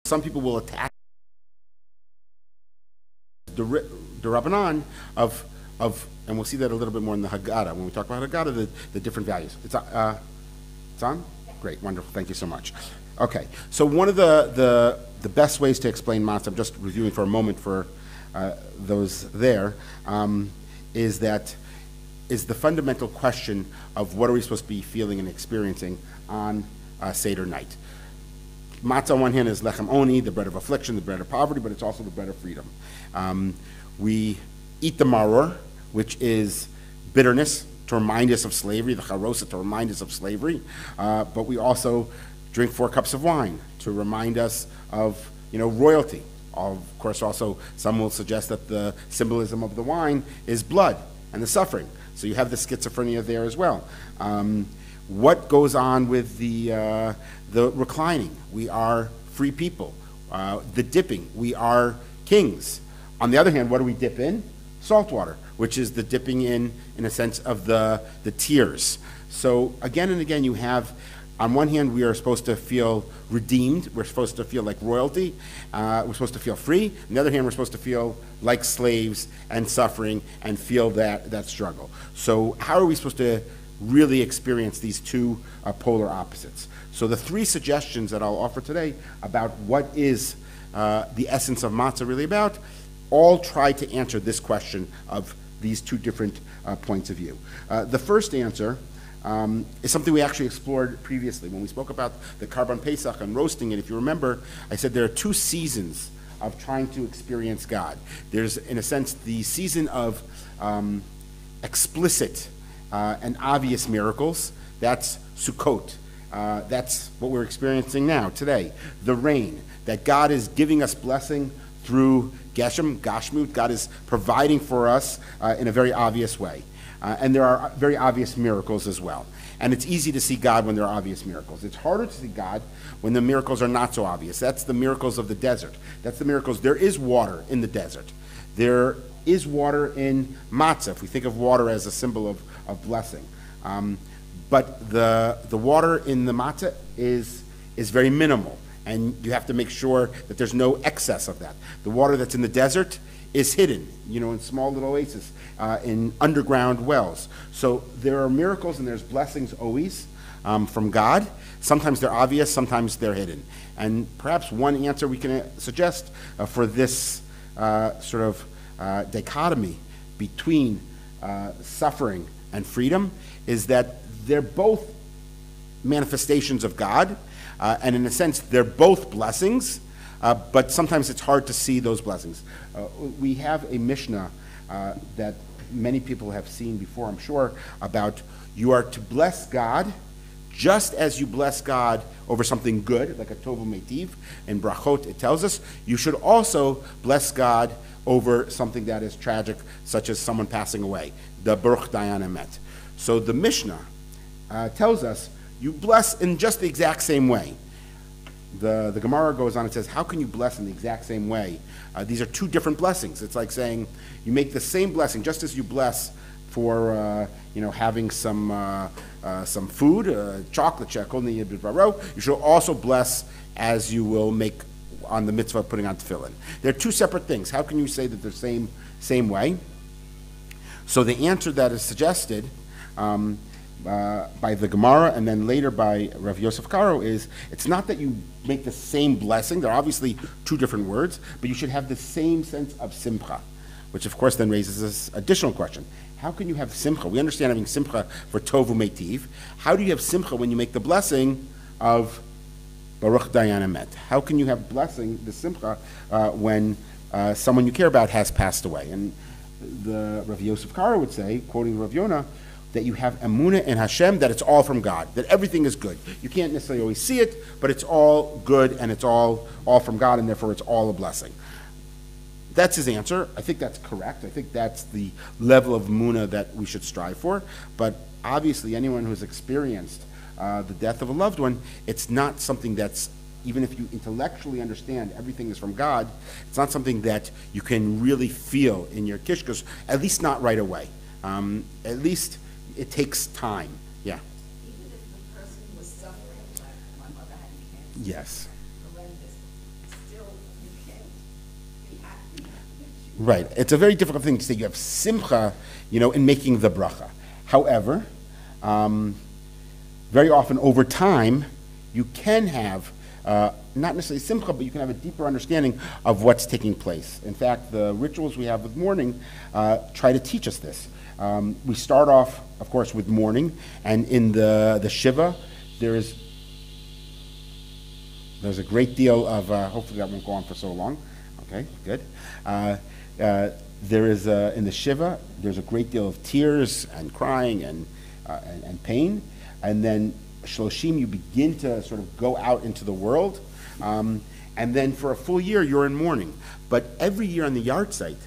some people will attack the Rabbanan of, and we'll see that a little bit more in the Haggadah, when we talk about Haggadah, the different values. It's on? Great, wonderful, thank you so much. Okay, so one of the best ways to explain matzah, I'm just reviewing for a moment for those there, is the fundamental question of what are we supposed to be feeling and experiencing on Seder night. Matzah on one hand is lechem oni, the bread of affliction, the bread of poverty, but it's also the bread of freedom. We eat the maror, which is bitterness, to remind us of slavery, the charosa, to remind us of slavery, but we also drink 4 cups of wine to remind us of, royalty. Of course, also, some will suggest that the symbolism of the wine is blood and the suffering. So you have the schizophrenia there as well. What goes on with the reclining? We are free people. The dipping, we are kings. On the other hand, what do we dip in? Salt water, which is the dipping in a sense, of the tears. So again and again, you have, on one hand, we are supposed to feel redeemed. We're supposed to feel like royalty. We're supposed to feel free. On the other hand, we're supposed to feel like slaves and suffering and feel that struggle. So how are we supposed to really experience these two polar opposites? So the 3 suggestions that I'll offer today about what is the essence of matzah really about, all try to answer this question of these 2 different points of view. The first answer is something we actually explored previously when we spoke about the Karban Pesach and roasting it. If you remember, I said there are 2 seasons of trying to experience God. There's, in a sense, the season of explicit and obvious miracles. That's Sukkot. That's what we're experiencing now, today. The rain, that God is giving us blessing through Geshem, Gashmut. God is providing for us in a very obvious way. And there are very obvious miracles as well. And it's easy to see God when there are obvious miracles. It's harder to see God when the miracles are not so obvious. That's the miracles of the desert. That's the miracles. There is water in the desert. There is water in matzah, if we think of water as a symbol of blessing. But the water in the matzah is very minimal. And you have to make sure that there's no excess of that. The water that's in the desert is hidden, in small little oases, in underground wells. So there are miracles and there's blessings always from God. Sometimes they're obvious, sometimes they're hidden. And perhaps one answer we can suggest for this sort of dichotomy between suffering and freedom is that they're both manifestations of God, and in a sense, they're both blessings, but sometimes it's hard to see those blessings. We have a Mishnah that many people have seen before, I'm sure, about you are to bless God just as you bless God over something good, like a tovu metiv. In Brachot, it tells us you should also bless God over something that is tragic, such as someone passing away, the Baruch Dayan Emet. So the Mishnah tells us you bless in just the exact same way. The Gemara goes on and says, how can you bless in the exact same way? These are 2 different blessings. It's like saying you make the same blessing, just as you bless for having some food, chocolate shekel, you should also bless as you will make on the mitzvah of putting on tefillin. They're 2 separate things. How can you say that they're same way? So the answer that is suggested by the Gemara and then later by Rav Yosef Karo is, it's not that you make the same blessing, they're obviously 2 different words, but you should have the same sense of simcha, which of course then raises this additional question. How can you have simcha? We understand having simcha for tovu metiv. How do you have simcha when you make the blessing of Baruch Dayan Emet? How can you have blessing, the simcha, when someone you care about has passed away? And the Rav Yosef Karo would say, quoting Rav Yonah, that you have emunah in Hashem, that it's all from God, that everything is good. You can't necessarily always see it, but it's all good and it's all from God, and therefore it's all a blessing. That's his answer. I think that's correct. I think that's the level of emunah that we should strive for. But obviously, anyone who's experienced the death of a loved one, it's not something that's, even if you intellectually understand everything is from God, it's not something that you can really feel in your kishkas, at least not right away. At least it takes time. Yeah. Even if the person was suffering, like my mother had cancer. Yes. Horrendous. Right. It's a very difficult thing to say. You have simcha, in making the bracha. However, very often over time, you can have, not necessarily simcha, but you can have a deeper understanding of what's taking place. In fact, the rituals we have with mourning try to teach us this. We start off, of course, with mourning, and in the Shiva, there's a great deal of, hopefully that won't go on for so long. Okay, good. There is, in the Shiva, there's a great deal of tears and crying and pain. And then Shloshim, you begin to sort of go out into the world. And then for a full year, you're in mourning. But every year on the yard site,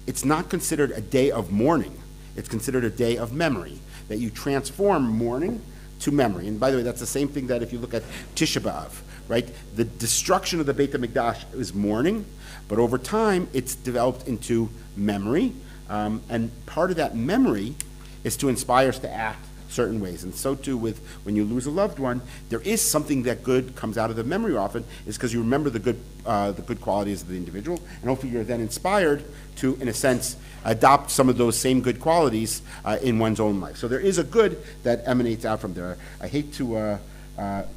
it's not considered a day of mourning. It's considered a day of memory, that you transform mourning to memory. And by the way, that's the same thing that if you look at Tisha B'Av, right? The destruction of the Beit HaMikdash is mourning, but over time, it's developed into memory. And part of that memory is to inspire us to act certain ways. And so too with when you lose a loved one, there is something that good comes out of the memory often, is because you remember the good qualities of the individual, and hopefully you're then inspired to, in a sense, adopt some of those same good qualities in one's own life. So there is a good that emanates out from there. I hate to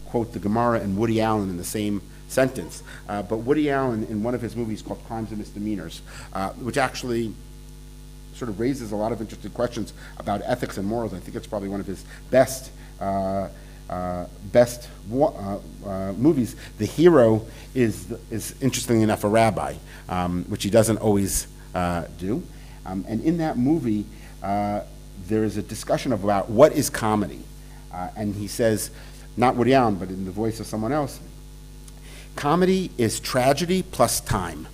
quote the Gemara and Woody Allen in the same sentence, but Woody Allen in one of his movies called Crimes and Misdemeanors, which actually sort of raises a lot of interesting questions about ethics and morals. I think it's probably one of his best movies. The hero is interestingly enough a rabbi, which he doesn't always do. And in that movie, there is a discussion about what is comedy. And he says, not Woody Allen, but in the voice of someone else, comedy is tragedy plus time.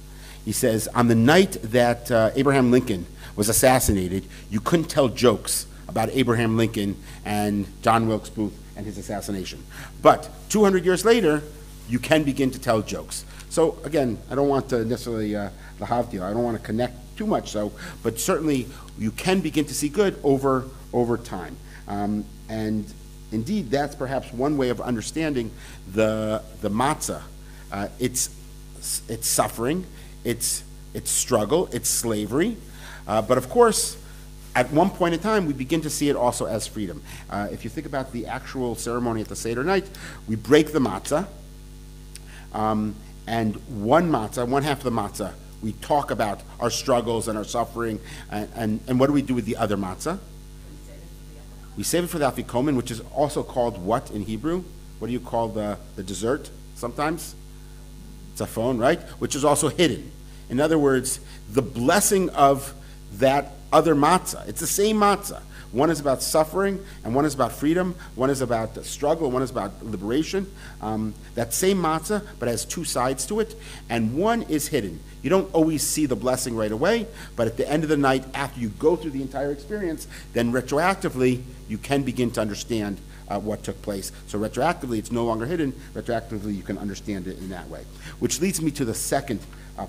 He says, on the night that Abraham Lincoln was assassinated, you couldn't tell jokes about Abraham Lincoln and John Wilkes Booth and his assassination. But 200 years later, you can begin to tell jokes. So again, I don't want to necessarily, lahavdil, I don't want to connect too much so, but certainly you can begin to see good over time. And indeed, that's perhaps one way of understanding the matzah. It's suffering, it's struggle, it's slavery. But of course, at one point in time, we begin to see it also as freedom. If you think about the actual ceremony at the Seder night, we break the matzah, and one half of the matzah, we talk about our struggles and our suffering, and what do we do with the other matzah? We save it for the afikomen, which is also called what in Hebrew? What do you call the dessert sometimes? Tzafon, right? Which is also hidden. In other words, the blessing of that other matzah. It's the same matzah. One is about suffering, and one is about freedom. One is about struggle, and one is about liberation. That same matzah, but has two sides to it, and one is hidden. You don't always see the blessing right away, but at the end of the night, after you go through the entire experience, then retroactively, you can begin to understand what took place. So retroactively, it's no longer hidden. Retroactively, you can understand it in that way. Which leads me to the second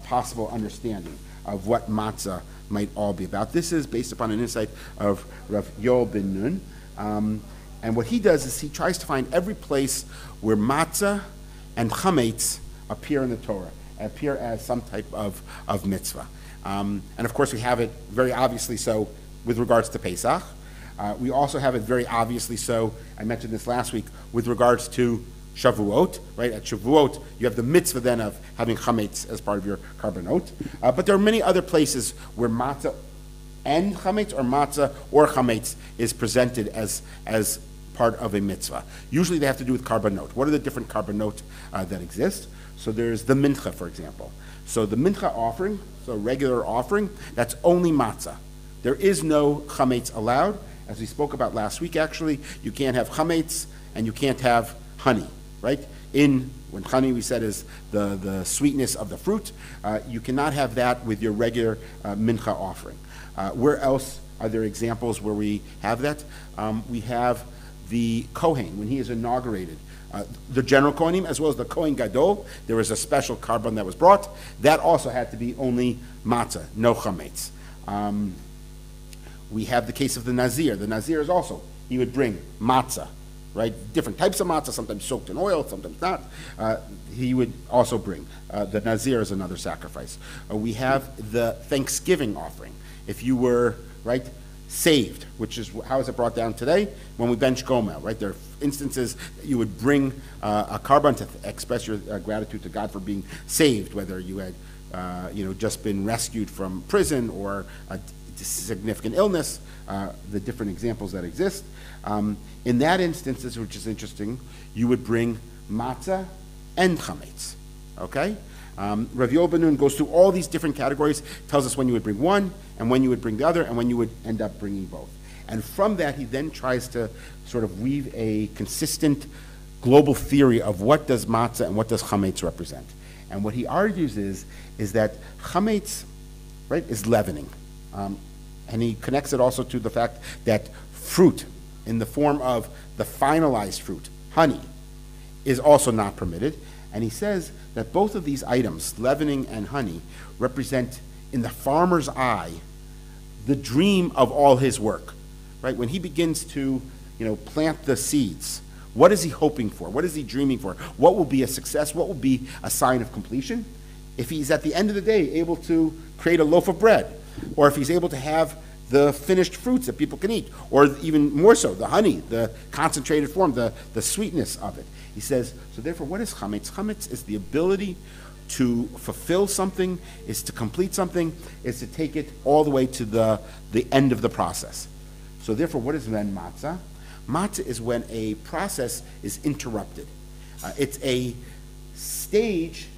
possible understanding of what matzah might all be about. This is based upon an insight of Rav Yoel ben Nun. And what he does is he tries to find every place where matzah and chametz appear in the Torah, appear as some type of mitzvah. And of course, we have it very obviously so with regards to Pesach. We also have it very obviously so, I mentioned this last week, with regards to Shavuot, right? At Shavuot, you have the mitzvah then of having chametz as part of your karbanot. But there are many other places where matzah and chametz, or matzah or chametz, is presented as part of a mitzvah. Usually they have to do with karbanot. What are the different karbanot that exist? So there's the mincha, for example. So the mincha offering, so regular offering, that's only matzah. There is no chametz allowed. As we spoke about last week, actually, you can't have chametz and you can't have honey, right? When honey, we said, is the sweetness of the fruit, you cannot have that with your regular mincha offering. Where else are there examples where we have that? We have the Kohen, when he is inaugurated. The general Kohanim, as well as the Kohen Gadol, there was a special carbon that was brought. That also had to be only matzah, no chametz. We have the case of the Nazir. The Nazir is also, he would bring matzah right? Different types of matzah, sometimes soaked in oil, sometimes not. He would also bring. The Nazir is another sacrifice. We have the Thanksgiving offering. If you were, right, saved, which is, how is it brought down today? When we bench gomel, right? There are instances that you would bring a carbon to express your gratitude to God for being saved, whether you had, just been rescued from prison or a significant illness, the different examples that exist. In that instance, which is interesting, you would bring matzah and chametz, okay? Rav Yoel ben Nun goes through all these different categories, tells us when you would bring one, and when you would bring the other, and when you would end up bringing both. And from that, he then tries to sort of weave a consistent global theory of what does matzah and what does chametz represent. And what he argues is that chametz, right, is leavening. And he connects it also to the fact that fruit, in the form of the finalized fruit, honey, is also not permitted. And he says that both of these items, leavening and honey, represent, in the farmer's eye, the dream of all his work, right? When he begins to, plant the seeds, what is he hoping for? What is he dreaming for? What will be a success? What will be a sign of completion? If he's at the end of the day able to create a loaf of bread, or if he's able to have the finished fruits that people can eat, or even more so, the honey, the concentrated form, the sweetness of it. He says, so therefore, what is chametz? Chametz is the ability to fulfill something, is to complete something, is to take it all the way to the end of the process. So therefore, what is then matzah? Matzah is when a process is interrupted. It's a stage,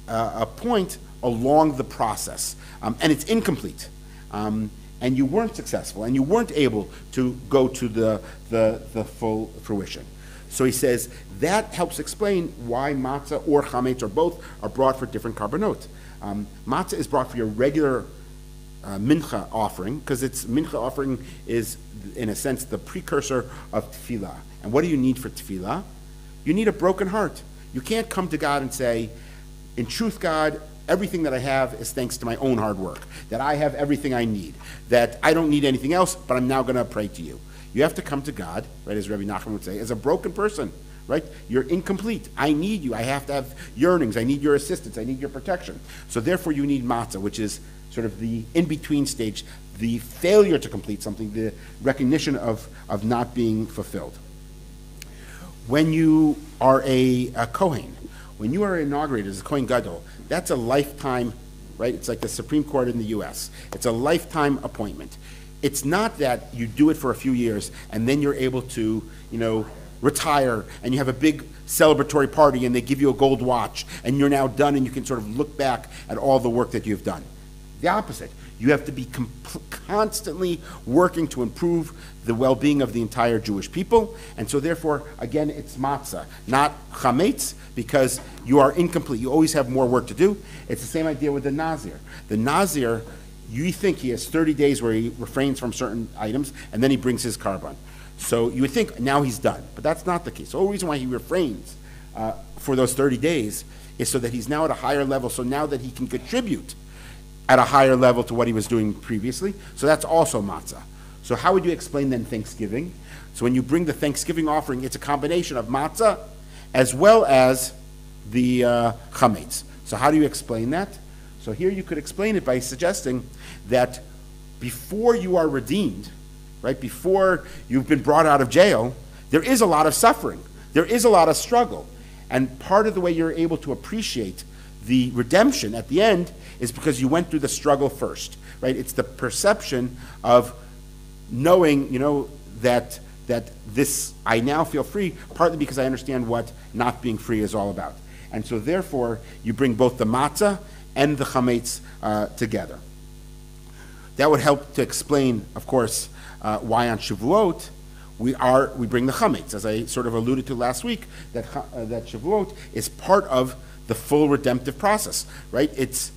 a point along the process, and it's incomplete. And you weren't successful, and you weren't able to go to the full fruition. So he says that helps explain why matzah or chametz or both are brought for different carbonot. Matzah is brought for your regular mincha offering, because mincha offering is, in a sense, the precursor of tefillah. And what do you need for tefillah? You need a broken heart. You can't come to God and say, in truth, God, everything that I have is thanks to my own hard work, that I have everything I need, that I don't need anything else, but I'm now going to pray to you. You have to come to God, right, as Rabbi Nachman would say, as a broken person, right? You're incomplete. I need you. I have to have yearnings. I need your assistance. I need your protection. So therefore you need matzah, which is sort of the in-between stage, the failure to complete something, the recognition of not being fulfilled. When you are a Kohen, when you are inaugurated as a Kohen Gadol, that's a lifetime, right? It's like the Supreme Court in the U.S. It's a lifetime appointment. It's not that you do it for a few years and then you're able to, retire and you have a big celebratory party and they give you a gold watch and you're now done and you can sort of look back at all the work that you've done. The opposite. You have to be constantly working to improve the well-being of the entire Jewish people. And so therefore, again, it's matzah, not chametz, because you are incomplete. You always have more work to do. It's the same idea with the Nazir. The Nazir, you think he has 30 days where he refrains from certain items, and then he brings his carbon. So you would think now he's done, but that's not the case. The whole reason why he refrains for those 30 days is so that he's now at a higher level, so now that he can contribute at a higher level to what he was doing previously. So that's also matzah. So how would you explain then Thanksgiving? So when you bring the Thanksgiving offering, it's a combination of matzah as well as the chametz. So how do you explain that? So here you could explain it by suggesting that before you are redeemed, right, before you've been brought out of jail, there is a lot of suffering. There is a lot of struggle. And part of the way you're able to appreciate the redemption at the end is because you went through the struggle first, right? It's the perception of knowing, that this, I now feel free, partly because I understand what not being free is all about. And so therefore, you bring both the matzah and the chametz together. That would help to explain, of course, why on Shavuot we bring the chametz, as I sort of alluded to last week, that Shavuot is part of the full redemptive process, right? It's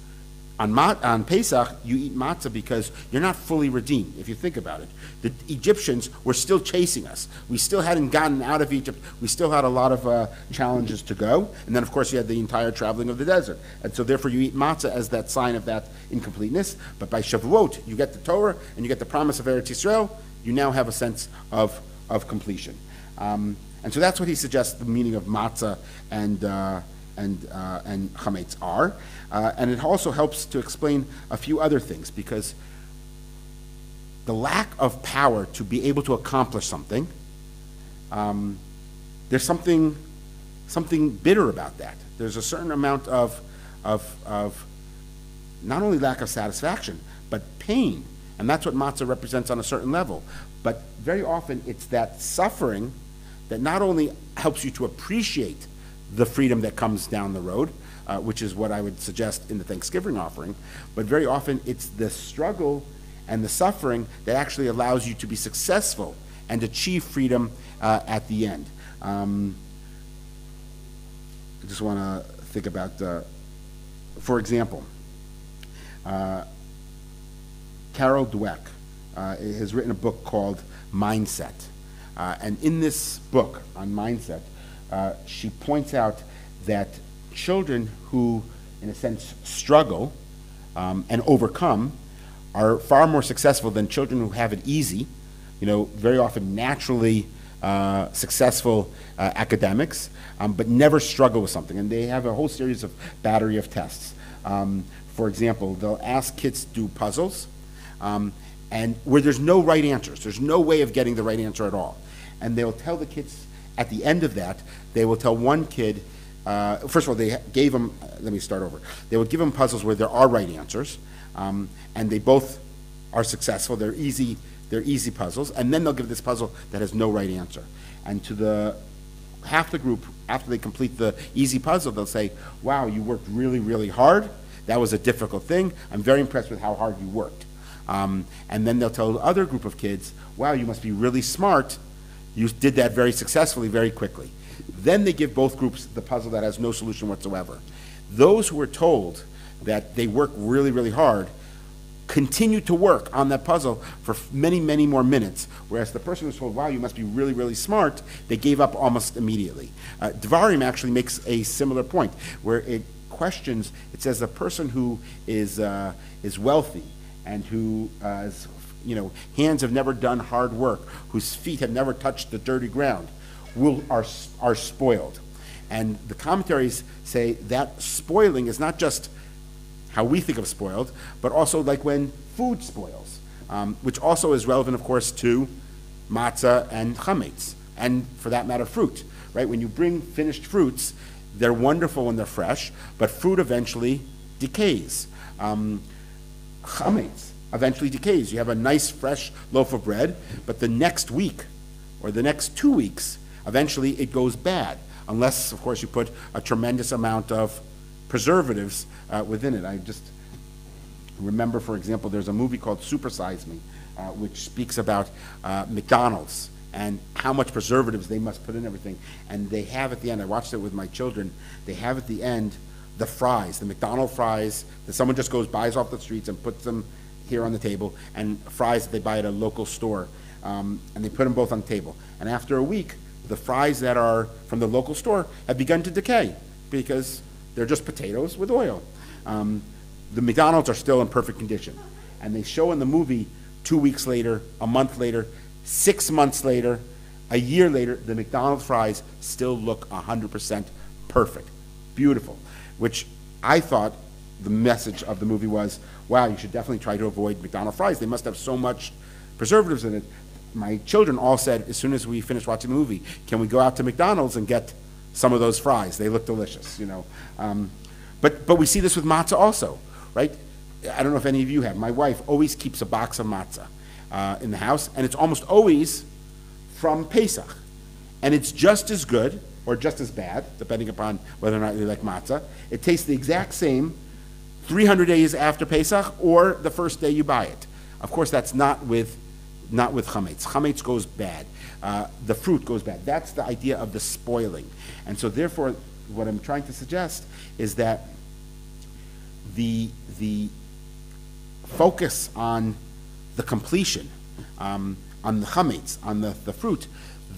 on Pesach, you eat matzah because you're not fully redeemed, if you think about it. The Egyptians were still chasing us. We still hadn't gotten out of Egypt. We still had a lot of challenges to go. And then, of course, you had the entire traveling of the desert. And so, therefore, you eat matzah as that sign of that incompleteness. But by Shavuot, you get the Torah and you get the promise of Eretz Yisrael. You now have a sense of completion. And so that's what he suggests the meaning of matzah and chametz are. And it also helps to explain a few other things, because the lack of power to be able to accomplish something, there's something bitter about that. There's a certain amount of not only lack of satisfaction, but pain. And that's what matzah represents on a certain level. But very often it's that suffering that not only helps you to appreciate the freedom that comes down the road, which is what I would suggest in the Thanksgiving offering, but very often it's the struggle and the suffering that actually allows you to be successful and achieve freedom at the end. I just want to think about, for example, Carol Dweck has written a book called Mindset. And in this book on mindset, she points out that children who, in a sense, struggle and overcome are far more successful than children who have it easy, very often naturally successful academics, but never struggle with something. And they have a whole series of battery of tests. For example, they'll ask kids to do puzzles, and where there's no right answers. There's no way of getting the right answer at all. And they'll tell the kids, at the end of that, they will tell one kid, first of all, they gave them, let me start over. They would give them puzzles where there are right answers, and they both are successful. They're easy puzzles. And then they'll give this puzzle that has no right answer. And to half the group, after they complete the easy puzzle, they'll say, wow, you worked really, really hard. That was a difficult thing. I'm very impressed with how hard you worked. And then they'll tell the other group of kids, wow, you must be really smart. You did that very successfully, very quickly. Then they give both groups the puzzle that has no solution whatsoever. Those who are told that they work really, really hard continue to work on that puzzle for many, many more minutes, whereas the person who's told, wow, you must be really, really smart, they gave up almost immediately. Dvarim actually makes a similar point, where it questions, it says the person who is wealthy and who hands have never done hard work, whose feet have never touched the dirty ground, are spoiled. And the commentaries say that spoiling is not just how we think of spoiled, but also like when food spoils, which also is relevant, of course, to matzah and chametz, and for that matter, fruit, right? When you bring finished fruits, they're wonderful when they're fresh, but fruit eventually decays. Chametz eventually decays. You have a nice fresh loaf of bread, but the next week or the next 2 weeks, eventually it goes bad, unless, of course, you put a tremendous amount of preservatives within it. I just remember, for example, there's a movie called Super Size Me, which speaks about McDonald's and how much preservatives they must put in everything. And they have at the end, I watched it with my children, they have at the end the fries, the McDonald's fries that someone just buys off the streets and puts them here on the table, and fries that they buy at a local store, and they put them both on the table. And after a week, the fries that are from the local store have begun to decay because they're just potatoes with oil. The McDonald's are still in perfect condition. And they show in the movie 2 weeks later, a month later, 6 months later, a year later, the McDonald's fries still look 100% perfect, beautiful, which I thought the message of the movie was, wow, you should definitely try to avoid McDonald's fries. They must have so much preservatives in it. My children all said, as soon as we finished watching the movie, can we go out to McDonald's and get some of those fries? They look delicious, But we see this with matzah also, right? I don't know if any of you have. My wife always keeps a box of matzah in the house, and it's almost always from Pesach. And it's just as good, or just as bad, depending upon whether or not you like matzah. It tastes the exact same 300 days after Pesach or the first day you buy it. Of course, that's not with chametz. Chametz goes bad. The fruit goes bad. That's the idea of the spoiling. And so therefore, what I'm trying to suggest is that the focus on the completion, on the chametz, on the fruit,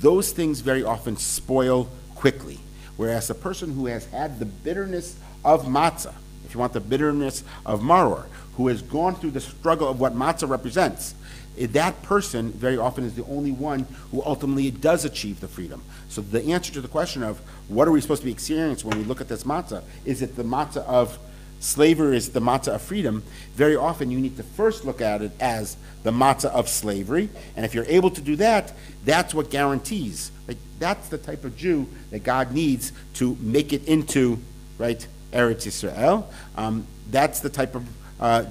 those things very often spoil quickly. Whereas the person who has had the bitterness of matzah, if you want the bitterness of maror, who has gone through the struggle of what matzah represents, that person very often is the only one who ultimately does achieve the freedom. So the answer to the question of what are we supposed to be experiencing when we look at this matzah, is it the matzah of slavery, is the matzah of freedom? Very often you need to first look at it as the matzah of slavery, and if you're able to do that, that's what guarantees. Like, that's the type of Jew that God needs to make it into, right, Eretz Yisrael. That's the type of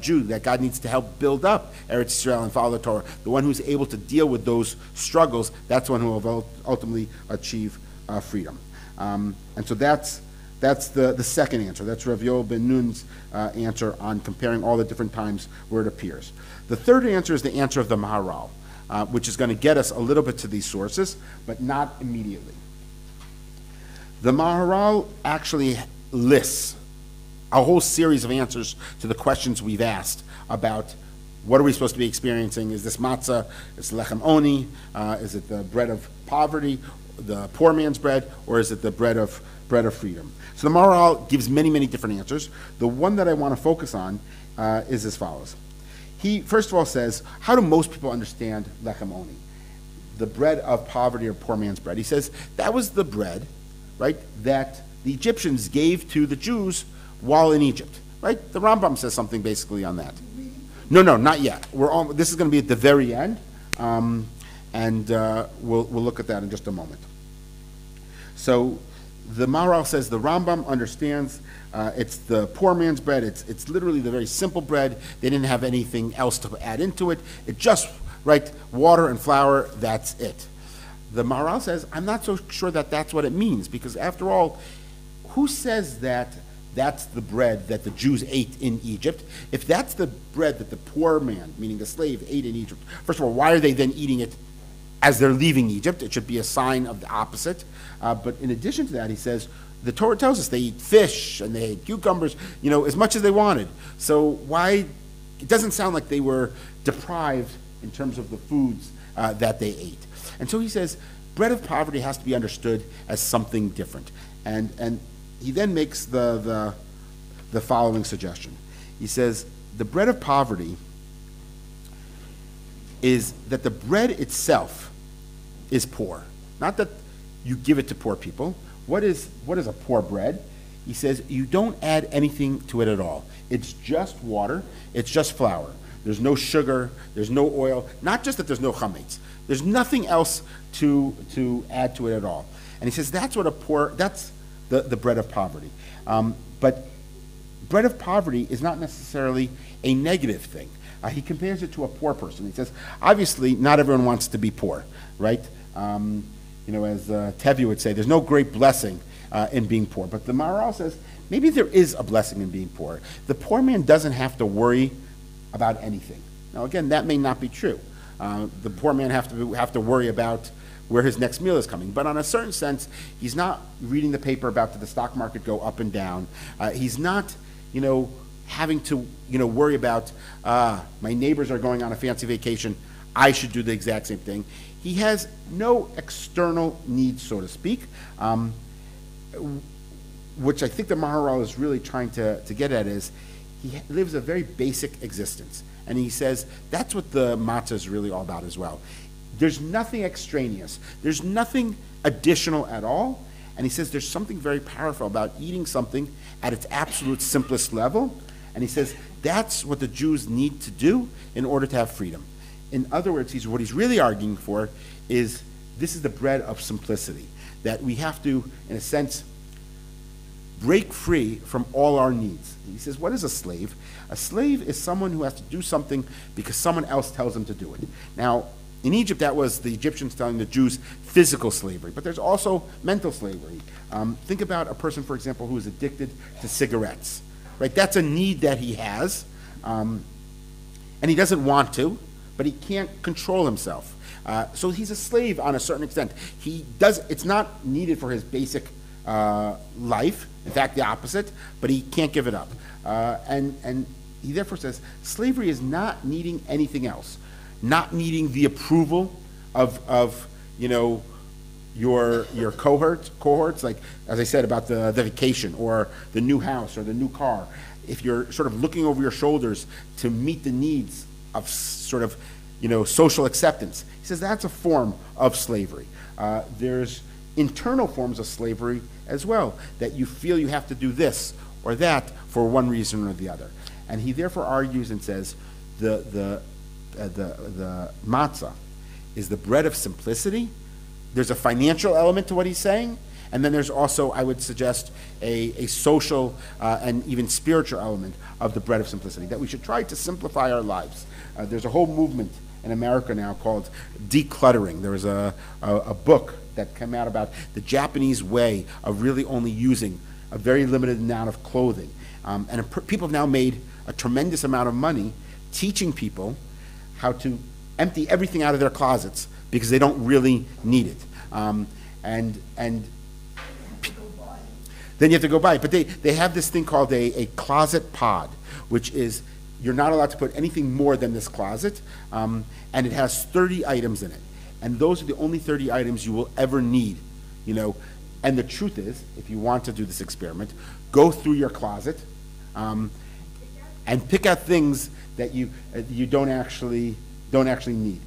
Jew that God needs to help build up Eretz Yisrael and follow the Torah. The one who's able to deal with those struggles, that's the one who will ultimately achieve freedom. And so that's the second answer. That's Rav Yoel ben Nun's answer on comparing all the different times where it appears. The third answer is the answer of the Maharal, which is going to get us a little bit to these sources, but not immediately. The Maharal actually lists a whole series of answers to the questions we've asked about what are we supposed to be experiencing. Is this matzah? Is lechem oni? Is it the bread of poverty, the poor man's bread, or is it the bread of freedom? So the Maharal gives many, many different answers. The one that I want to focus on is as follows. He, first of all, says, how do most people understand lechem oni, the bread of poverty or poor man's bread? He says that was the bread, right, that the Egyptians gave to the Jews while in Egypt, right? The Rambam says something basically on that. No, not yet. This is going to be at the very end, and we'll look at that in just a moment. So the Maharal says the Rambam understands it's the poor man's bread. It's literally the very simple bread. They didn't have anything else to add into it. It just, right, water and flour, that's it. The Maharal says, I'm not so sure that that's what it means, because after all, who says that that's the bread that the Jews ate in Egypt? If that's the bread that the poor man, meaning the slave, ate in Egypt, first of all, why are they then eating it as they're leaving Egypt? It should be a sign of the opposite. But in addition to that, he says, the Torah tells us they eat fish and they ate cucumbers, as much as they wanted. So why, it doesn't sound like they were deprived in terms of the foods that they ate. And so he says, bread of poverty has to be understood as something different. And he then makes the following suggestion. He says, the bread of poverty is that the bread itself is poor. Not that you give it to poor people. What is a poor bread? He says, you don't add anything to it at all. It's just water. It's just flour. There's no sugar. There's no oil. Not just that there's no chametz. There's nothing else to add to it at all. And he says, that's the bread of poverty. But bread of poverty is not necessarily a negative thing. He compares it to a poor person. He says, obviously, not everyone wants to be poor, right? As Tevi would say, there's no great blessing in being poor. But the Maharal says, maybe there is a blessing in being poor. The poor man doesn't have to worry about anything. Now, again, that may not be true. The poor man have to worry about where his next meal is coming. But on a certain sense, he's not reading the paper about did the stock market go up and down. He's not, having to, worry about my neighbors are going on a fancy vacation. I should do the exact same thing. He has no external needs, so to speak, which I think the Maharal is really trying to get at is he lives a very basic existence. And he says that's what the matzah is really all about as well. There's nothing extraneous. There's nothing additional at all. And he says there's something very powerful about eating something at its absolute simplest level. And he says that's what the Jews need to do in order to have freedom. In other words, what he's really arguing for is this is the bread of simplicity, that we have to, in a sense, break free from all our needs. He says, what is a slave? A slave is someone who has to do something because someone else tells them to do it. Now, in Egypt, that was the Egyptians telling the Jews physical slavery, but there's also mental slavery. Think about a person, for example, who is addicted to cigarettes, right? That's a need that he has, and he doesn't want to, but he can't control himself. So he's a slave on a certain extent. It's not needed for his basic life, in fact, the opposite, but he can't give it up. And he therefore says, slavery is not needing anything else, not needing the approval of your cohorts, like, as I said, about the vacation or the new house or the new car. if you're sort of looking over your shoulders to meet the needs of sort of, social acceptance. He says that's a form of slavery. There's internal forms of slavery as well, that you feel you have to do this or that for one reason or the other. And he therefore argues and says the matzah is the bread of simplicity. There's a financial element to what he's saying, and then there's also, I would suggest, a social and even spiritual element of the bread of simplicity, that we should try to simplify our lives. There's a whole movement in America now called decluttering. There was a book that came out about the Japanese way of really only using a very limited amount of clothing. People have now made a tremendous amount of money teaching people how to empty everything out of their closets because they don't really need it. And then you have to go buy it. But they have this thing called a closet pod, which is you're not allowed to put anything more than this closet, and it has 30 items in it. And those are the only 30 items you will ever need, And the truth is, if you want to do this experiment, go through your closet and pick out things that you don't actually need.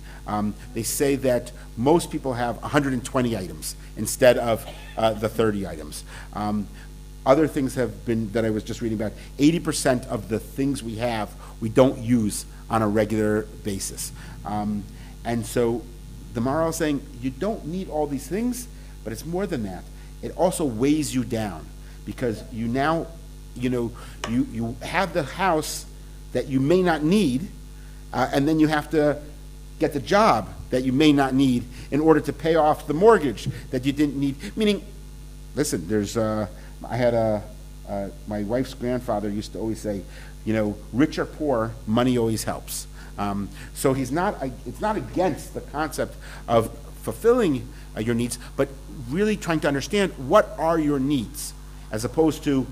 They say that most people have 120 items instead of the 30 items. Other things have been, that I was just reading about, 80% of the things we have, we don't use on a regular basis. And so the Maharal is saying, you don't need all these things, but it's more than that. It also weighs you down, because you now, you have the house that you may not need, and then you have to get the job that you may not need in order to pay off the mortgage that you didn't need. Meaning, listen, I had my wife's grandfather used to always say, rich or poor, money always helps. So it's not against the concept of fulfilling your needs, but really trying to understand what are your needs, as opposed to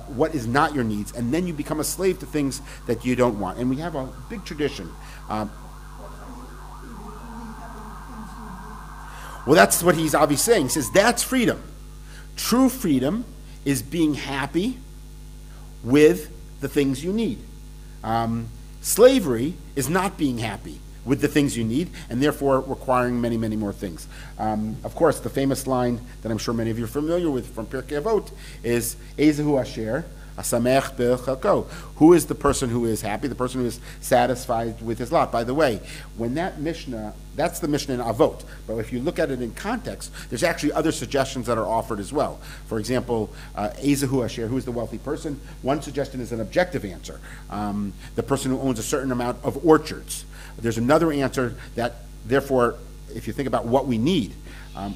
what is not your needs, and then you become a slave to things that you don't want. And we have a big tradition. Well, that's what he's obviously saying. He says that's freedom. True freedom is being happy with the things you need. Slavery is not being happy with the things you need, and therefore requiring many, many more things. Of course, the famous line that I'm sure many of you are familiar with from Pirkei Avot is, Ezehu Asher, Asamech B'chalko. Who is the person who is happy? The person who is satisfied with his lot. By the way, when that Mishnah, that's the Mishnah in Avot, but if you look at it in context, there's actually other suggestions that are offered as well. For example, Ezehu Asher, who is the wealthy person? One suggestion is an objective answer. The person who owns a certain amount of orchards. There's another answer that, therefore, if you think about what we need,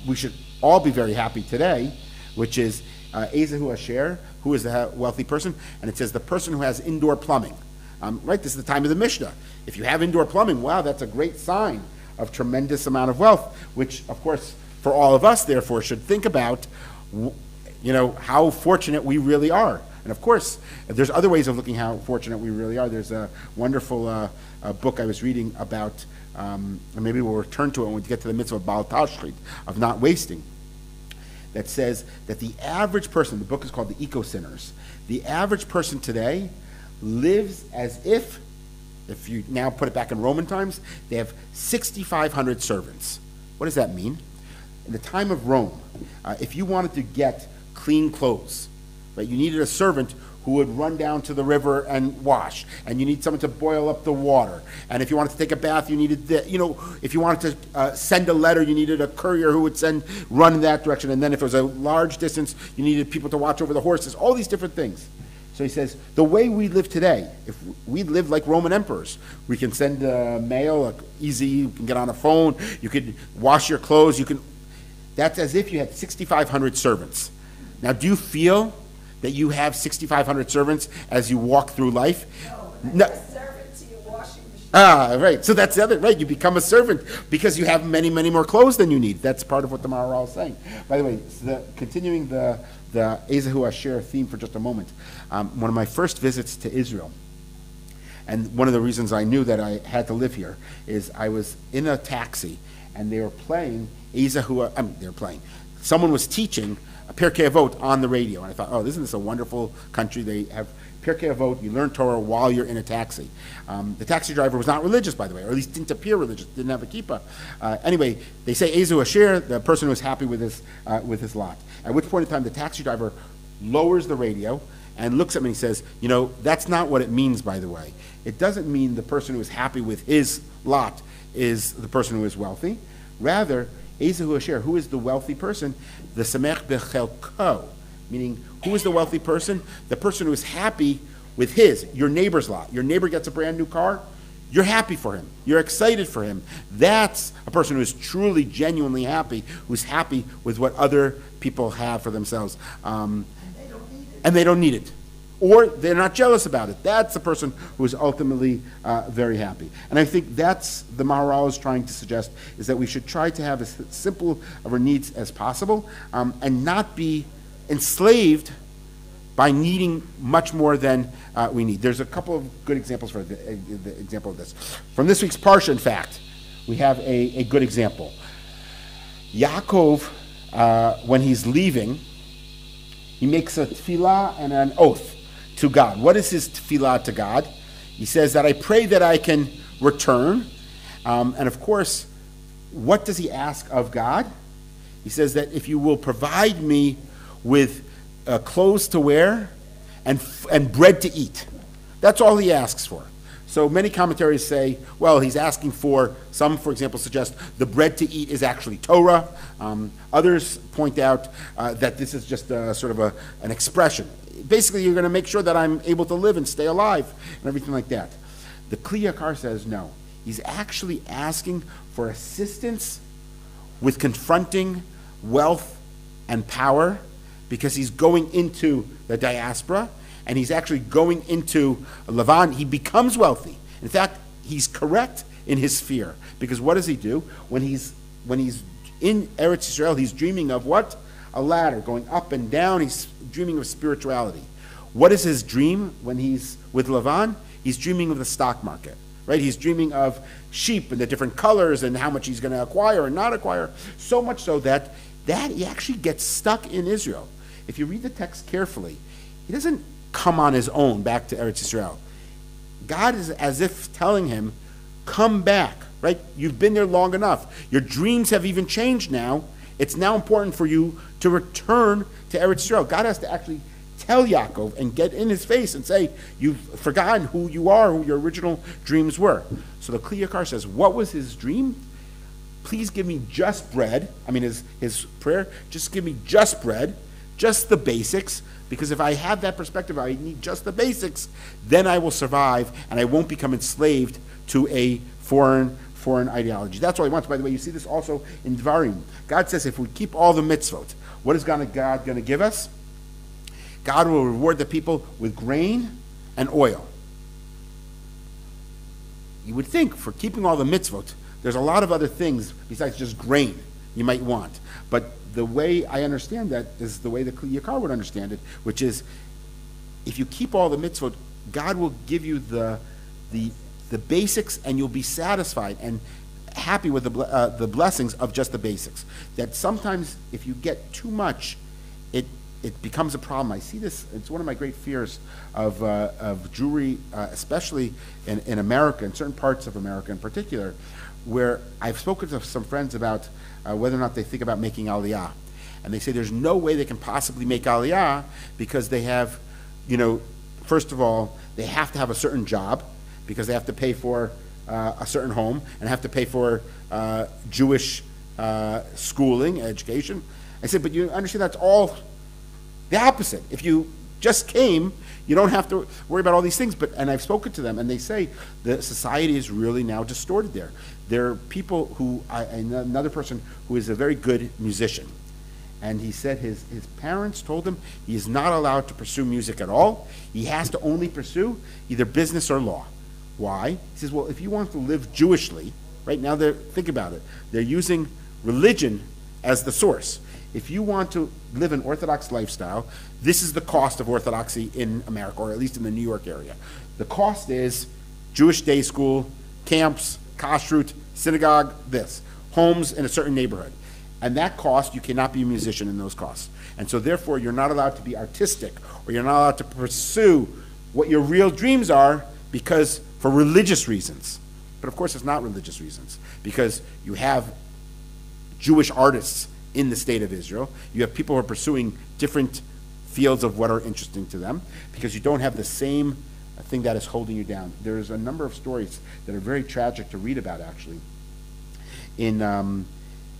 we should all be very happy today, which is Ezehu Asher, who is the wealthy person, and it says the person who has indoor plumbing. Right, this is the time of the Mishnah. If you have indoor plumbing, wow, that's a great sign of tremendous amount of wealth, which, of course, for all of us, therefore, should think about, how fortunate we really are. And of course, there's other ways of looking how fortunate we really are. There's a wonderful book I was reading about, and maybe we'll return to it when we get to the mitzvah of Baal Tashchit, of not wasting, that says that the average person, the book is called The Eco-Sinners, the average person today lives as if you now put it back in Roman times, they have 6,500 servants. What does that mean? In the time of Rome, if you wanted to get clean clothes, right, you needed a servant who would run down to the river and wash, and you need someone to boil up the water. And if you wanted to take a bath, you needed if you wanted to send a letter, you needed a courier who would run in that direction. And then if it was a large distance, you needed people to watch over the horses, all these different things. So he says, the way we live today, if we live like Roman emperors, we can send mail easy, you can get on a phone, you could wash your clothes, that's as if you had 6,500 servants. Now, do you feel that you have 6,500 servants as you walk through life? No. A servant to your washing machine. Right. So that's the other, right. You become a servant because you have many, many more clothes than you need. That's part of what the Maharal is saying. By the way, continuing the Ezehu Asher theme for just a moment, one of my first visits to Israel, and one of the reasons I knew that I had to live here, is I was in a taxi and they were playing someone was teaching a Pirkei Avot on the radio, and I thought, isn't this a wonderful country? They have Pirkei Avot, you learn Torah while you're in a taxi. The taxi driver was not religious, by the way, or at least didn't appear religious, didn't have a kippah. Anyway, they say Ezu Shir, the person who was happy with his lot. At which point in time, the taxi driver lowers the radio and looks at me and says, that's not what it means, by the way. It doesn't mean the person who is happy with his lot is the person who is wealthy. Rather, Ezu Asher, who is the wealthy person? The Samech Bechelko, meaning who is the wealthy person? The person who is happy with your neighbor's lot. Your neighbor gets a brand new car, you're happy for him. You're excited for him. That's a person who is truly, genuinely happy, who's happy with what other people have for themselves. And they don't need it. Or they're not jealous about it. That's the person who is ultimately very happy. And I think that's the Maharal is trying to suggest, is that we should try to have as simple of our needs as possible and not be enslaved by needing much more than we need. There's a couple of good examples for the example of this. From this week's Parsha, in fact, we have a good example. Yaakov, when he's leaving, he makes a tefillah and an oath to God. What is his tefillah to God? He says that I pray that I can return. And of course, what does he ask of God? He says that if you will provide me with clothes to wear and bread to eat. That's all he asks for. So many commentaries say, well, he's asking for, some, for example, suggest the bread to eat is actually Torah. Others point out that this is just sort of an expression. Basically, you're going to make sure that I'm able to live and stay alive and everything like that. The Kli Yakar says no. He's actually asking for assistance with confronting wealth and power because he's going into the diaspora and he's actually going into Lavan. He becomes wealthy. In fact, he's correct in his fear because what does he do? When he's in Eretz Yisrael, he's dreaming of what? A ladder going up and down. He's dreaming of spirituality. What is his dream when he's with Lavan? He's dreaming of the stock market, right? He's dreaming of sheep and the different colors and how much he's going to acquire and not acquire. So much so that he actually gets stuck in Israel. If you read the text carefully, he doesn't come on his own back to Eretz Yisrael. God is as if telling him, come back, right? You've been there long enough. Your dreams have even changed now. It's now important for you to return to Eretz Yisrael. God has to actually tell Yaakov and get in his face and say, you've forgotten who you are, who your original dreams were. So the Kli Yakar says, what was his dream? Please give me just bread. I mean, his prayer, just give me just bread, just the basics, because if I have that perspective, I need just the basics, then I will survive and I won't become enslaved to a foreign ideology. That's all he wants. By the way, you see this also in Dvarim. God says if we keep all the mitzvot, what is God going to give us? God will reward the people with grain and oil. You would think for keeping all the mitzvot, there's a lot of other things besides just grain you might want. But the way I understand that is the way the Kli Yakar would understand it, which is if you keep all the mitzvot, God will give you the basics and you'll be satisfied and happy with the blessings of just the basics. That sometimes if you get too much, it becomes a problem. I see this, it's one of my great fears of Jewry, especially in America, in certain parts of America in particular, where I've spoken to some friends about whether or not they think about making Aliyah. And they say there's no way they can possibly make Aliyah because they have, first of all, they have to have a certain job because they have to pay for a certain home and have to pay for Jewish schooling, education. I said, but you understand that's all the opposite. If you just came, you don't have to worry about all these things. And I've spoken to them, and they say the society is really now distorted there. There are people who, another person who is a very good musician, and he said his parents told him he is not allowed to pursue music at all. He has to only pursue either business or law. Why? He says, well, if you want to live Jewishly, right now, think about it. They're using religion as the source. If you want to live an Orthodox lifestyle, this is the cost of Orthodoxy in America, or at least in the New York area. The cost is Jewish day school, camps, kashrut, synagogue, homes in a certain neighborhood. And that cost, you cannot be a musician in those costs. And so therefore, you're not allowed to be artistic, or you're not allowed to pursue what your real dreams are, because for religious reasons. But of course it's not religious reasons, because you have Jewish artists in the state of Israel. You have people who are pursuing different fields of what are interesting to them, because you don't have the same thing that is holding you down. There's a number of stories that are very tragic to read about, actually, in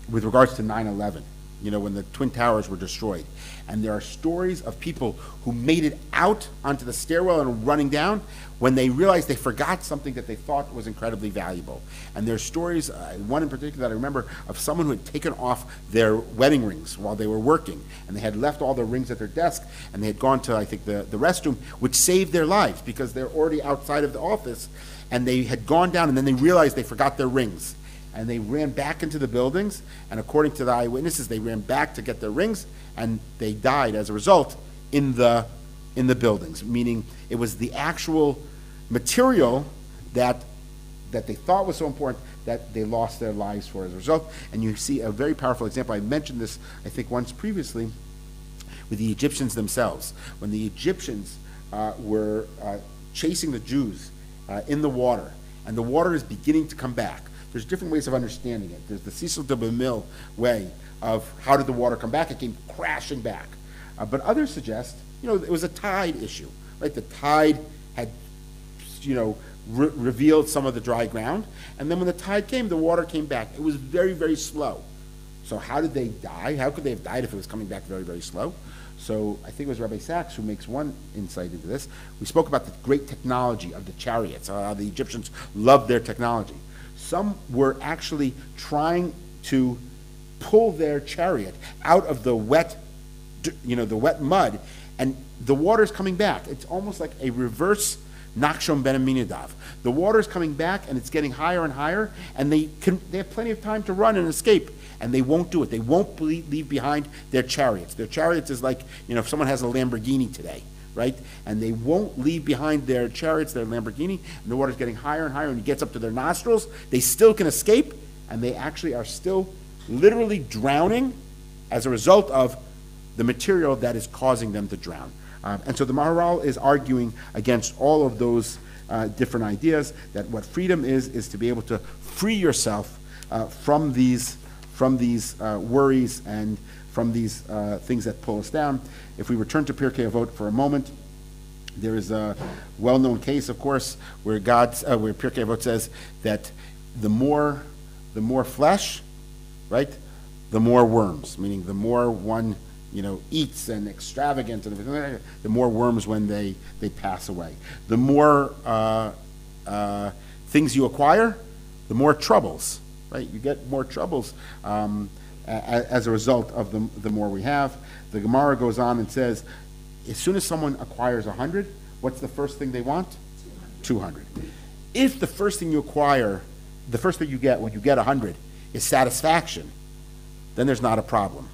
with regards to 9/11, when the Twin Towers were destroyed. And there are stories of people who made it out onto the stairwell and running down when they realized they forgot something that they thought was incredibly valuable. And there's stories, one in particular that I remember, of someone who had taken off their wedding rings while they were working, and they had left all their rings at their desk, and they had gone to, I think, the restroom, which saved their lives because they're already outside of the office, and they had gone down, and then they realized they forgot their rings. And they ran back into the buildings, and according to the eyewitnesses, they ran back to get their rings, and they died as a result in the buildings, meaning it was the actual material that they thought was so important that they lost their lives for as a result. And you see a very powerful example. I mentioned this, I think, once previously with the Egyptians themselves. When the Egyptians were chasing the Jews in the water, and the water is beginning to come back. There's different ways of understanding it. There's the Cecil de Bemil way of how did the water come back? It came crashing back. But others suggest, it was a tide issue, right? The tide had, revealed some of the dry ground, and then when the tide came, the water came back. It was very, very slow. So how did they die? How could they have died if it was coming back very, very slow? So I think it was Rabbi Sachs who makes one insight into this. We spoke about the great technology of the chariots, how the Egyptians loved their technology. Some were actually trying to pull their chariot out of the wet, the wet mud, and the water's coming back. It's almost like a reverse Nachshon ben Aminadav. The water's coming back, and it's getting higher and higher, and they have plenty of time to run and escape, and they won't do it. They won't leave behind their chariots. Their chariots is like, if someone has a Lamborghini today, right? And they won't leave behind their chariots, their Lamborghini, and the water's getting higher and higher, and it gets up to their nostrils. They still can escape, and they actually are still literally drowning as a result of the material that is causing them to drown. And so the Maharal is arguing against all of those different ideas, that what freedom is to be able to free yourself from these worries and from these things that pull us down. If we return to Pirkei Avot for a moment, there is a well-known case, of course, where where Pirkei Avot says that the more flesh, right, the more worms. Meaning the more one eats and extravagant and everything, the more worms when they pass away. The more things you acquire, the more troubles. Right, you get more troubles as a result of the more we have. The Gemara goes on and says, as soon as someone acquires 100, what's the first thing they want? 200. If the first thing you acquire, the first thing you get when you get 100 is satisfaction, then there's not a problem.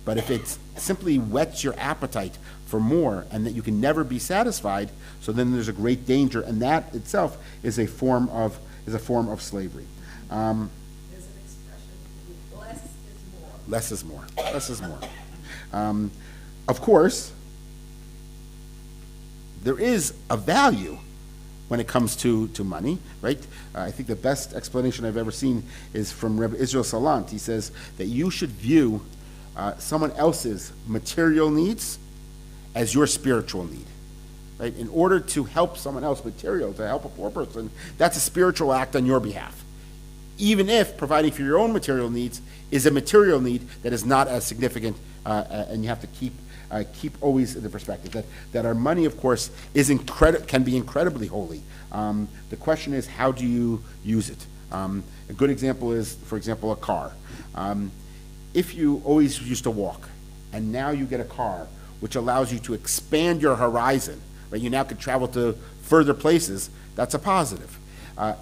But if it simply whets your appetite for more and that you can never be satisfied, so then there's a great danger, and that itself is a form of slavery. Less is more. Less is more. Of course, there is a value when it comes to money, right? I think the best explanation I've ever seen is from Rabbi Israel Salant. He says that you should view someone else's material needs as your spiritual need. Right? In order to help someone else to help a poor person, that's a spiritual act on your behalf. Even if providing for your own material needs is a material need that is not as significant, and you have to keep always in the perspective that our money, of course, can be incredibly holy. The question is, how do you use it? A good example is, for example, a car. If you always used to walk, and now you get a car, which allows you to expand your horizon, right? You now can travel to further places, that's a positive.